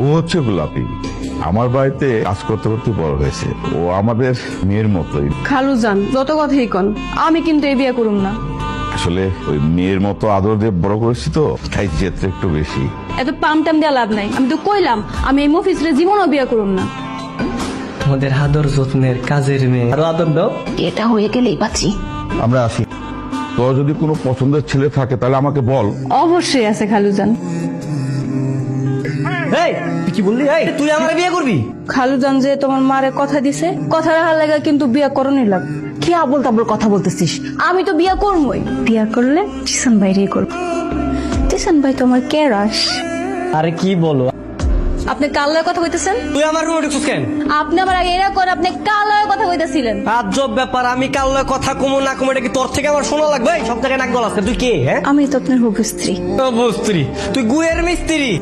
ও হচ্ছে গোলাপি, আমার বাড়িতে কাজ করতে করতে বড় হয়েছে। ও আমাদের মেয়ের মতোই। খালু যান যত কথাই কন, আমি কিন্তু এই বিয়ে করুম না। আসলে ওই মেয়ের মতো আদর দিয়ে বড় করেছি তো, তাই জেদটা একটু বেশি। এত পাম টাম দেওয়া লাভ নাই। আমি তো কইলাম আমি এই মফিসরে জীবনও বিয়ে করুম না। তোমাদের আদর যত্নের কাজের মেয়ে, আরো আদর দাও। এটা হয়ে গেলেই বাঁচি। আমরা আসি। তোর যদি কোনো পছন্দের ছেলে থাকে তাহলে আমাকে বল। অবশ্যই আছে খালু যান। এই তুই কি বললি? এই তুই আমার বিয়ে করবি? খালু যান যে তোমার মারে কথা দিছে, কথা রাখার লাগা কিন্তু বিয়ে করণই লাগ। কি আবল তাবল কথা বলতেছিস? আমি তো বিয়ে করবই। বিয়ে করলে টিসান বাইরেই করব। টিসান ভাই তো আমার কেরাস। আরে কি বলো? আপনি কাল লয়ে কথা কইতেছেন? তুই আমার রুমে ঢুকছিস কেন? আপনি আমার আগে এরা করে আপনি কাল লয়ে কথা কইতেছিলেন। আজব ব্যাপার, আমি কাল লয় কথা কমু না কমু এটা কি তোর থেকে আমার শোনা লাগবে? এই সব জায়গায় নাক গলাচ্ছে। তুই কে? হ্যাঁ আমি তো আপনার হবু স্ত্রী। স্ত্রী? তুই গুয়ের মিস্ত্রি?